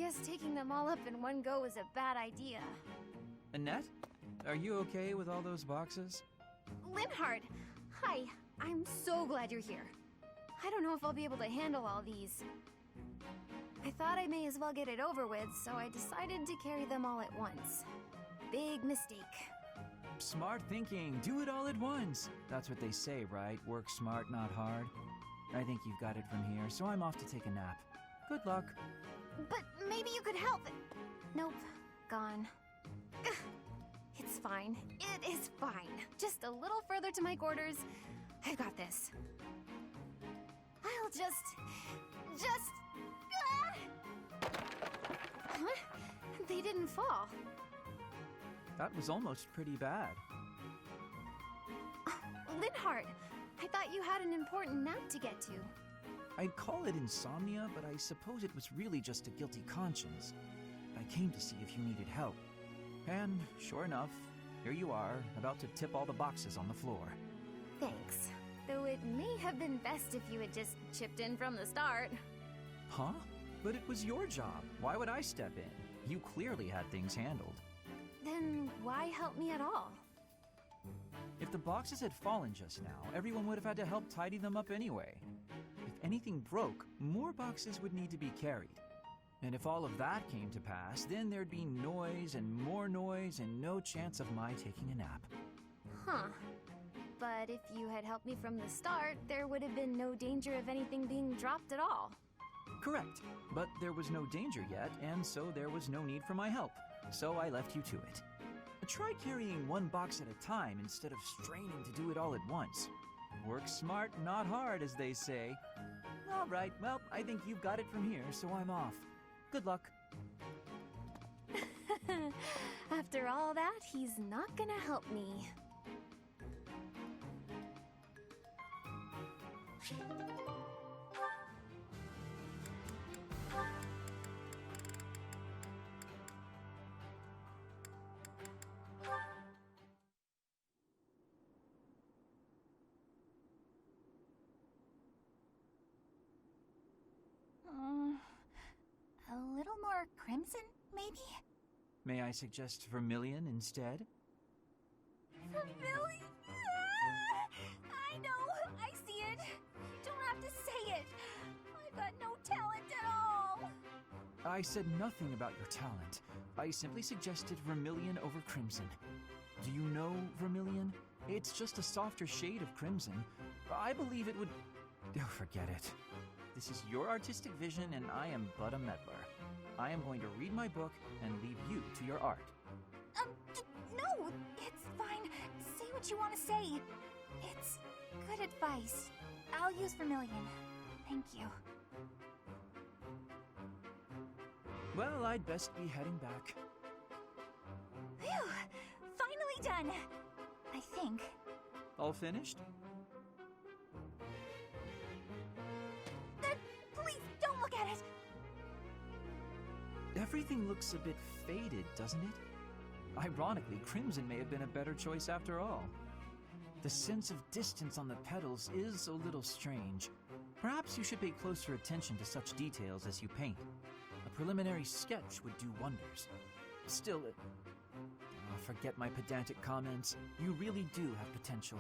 guess taking them all up in one go is a bad idea. Annette? Are you okay with all those boxes? Linhardt! Hi, I'm so glad you're here. I don't know if I'll be able to handle all these. I thought I may as well get it over with, so I decided to carry them all at once. Big mistake. Smart thinking. Do it all at once. That's what they say, right? Work smart, not hard. I think you've got it from here, so I'm off to take a nap. Good luck. But maybe you could help. Nope, gone. Ugh. It's fine. It is fine. Just a little further to my quarters. I've got this. I'll just... Huh? They didn't fall. That was almost pretty bad. Linhardt, I thought you had an important nap to get to. I'd call it insomnia, but I suppose it was really just a guilty conscience. I came to see if you needed help. And, sure enough, here you are, about to tip all the boxes on the floor. Thanks. Though it may have been best if you had just chipped in from the start. Huh? But it was your job. Why would I step in? You clearly had things handled. Then why help me at all? If the boxes had fallen just now, everyone would have had to help tidy them up anyway. If anything broke, more boxes would need to be carried. And if all of that came to pass, then there'd be noise and no chance of my taking a nap. Huh. But if you had helped me from the start, there would have been no danger of anything being dropped at all. Correct. But there was no danger yet, and so there was no need for my help. So I left you to it. Try carrying one box at a time instead of straining to do it all at once. Work smart, not hard, as they say. All right, well, I think you've got it from here, so I'm off. Good luck. After all that, he's not gonna help me. A little more crimson, maybe? May I suggest vermilion instead? Vermilion? I know! I see it! You don't have to say it! I've got no talent at all! I said nothing about your talent. I simply suggested vermilion over crimson. Do you know vermilion? It's just a softer shade of crimson. I believe it would... Oh, forget it. This is your artistic vision and I am but a meddler. I am going to read my book and leave you to your art. No! It's fine. Say what you want to say. It's good advice. I'll use vermilion. Thank you. Well, I'd best be heading back. Phew! Finally done! I think. All finished? Please, don't look at it! Everything looks a bit faded, doesn't it? Ironically, crimson may have been a better choice after all. The sense of distance on the petals is a little strange. Perhaps you should pay closer attention to such details as you paint. A preliminary sketch would do wonders. Still, forget my pedantic comments. You really do have potential.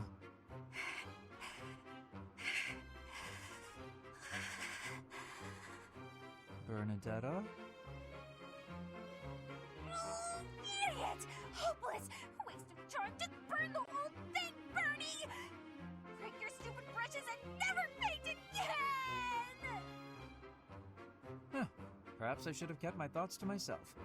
Bernadetta? Idiot! Hopeless! Waste of charm! Just burn the whole thing, Bernie! Break your stupid brushes and never paint again! Huh. Perhaps I should have kept my thoughts to myself.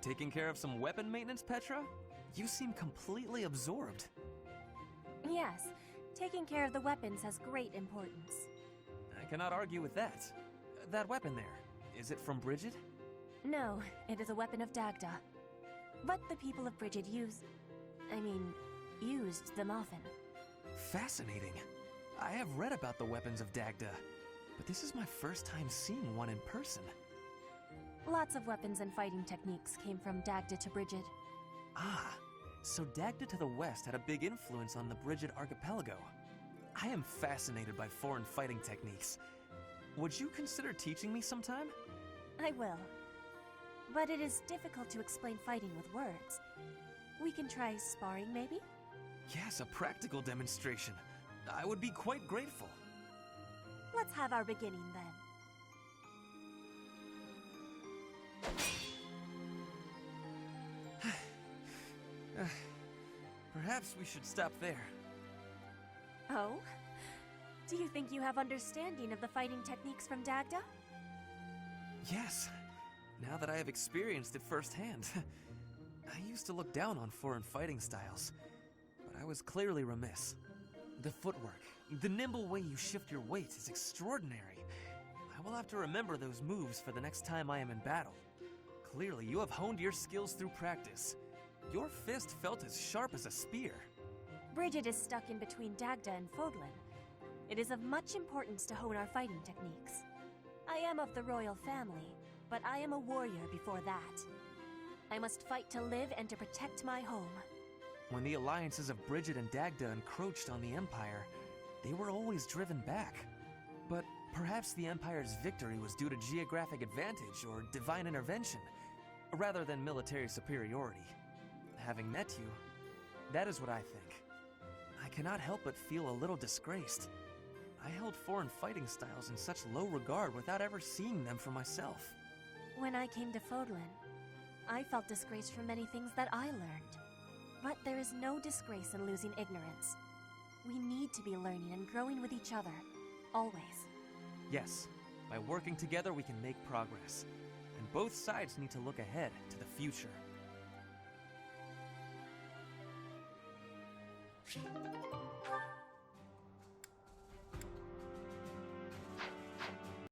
Taking care of some weapon maintenance, Petra? You seem completely absorbed. Yes, taking care of the weapons has great importance. I cannot argue with that. That weapon there, is it from Bridget? No, it is a weapon of Dagda. But the people of Bridget used them often. Fascinating. I have read about the weapons of Dagda, but this is my first time seeing one in person. Lots of weapons and fighting techniques came from Dagda to Brigid. Ah, so Dagda to the west had a big influence on the Brigid archipelago. I am fascinated by foreign fighting techniques. Would you consider teaching me sometime? I will. But it is difficult to explain fighting with words. We can try sparring, maybe? Yes, a practical demonstration. I would be quite grateful. Let's have our beginning then. Perhaps we should stop there. Oh? Do you think you have understanding of the fighting techniques from Dagda? Yes, now that I have experienced it firsthand. I used to look down on foreign fighting styles, but I was clearly remiss. The footwork, the nimble way you shift your weight is extraordinary. I will have to remember those moves for the next time I am in battle. Clearly, you have honed your skills through practice. Your fist felt as sharp as a spear. Brigid is stuck in between Dagda and Fodlan. It is of much importance to hone our fighting techniques. I am of the royal family, but I am a warrior before that. I must fight to live and to protect my home. When the alliances of Brigid and Dagda encroached on the Empire, they were always driven back. But perhaps the Empire's victory was due to geographic advantage or divine intervention, rather than military superiority. Having met you, that is what I think. I cannot help but feel a little disgraced. I held foreign fighting styles in such low regard without ever seeing them for myself. When I came to Fodlan, I felt disgraced for many things that I learned. But there is no disgrace in losing ignorance. We need to be learning and growing with each other, always. Yes, by working together we can make progress. And both sides need to look ahead to the future.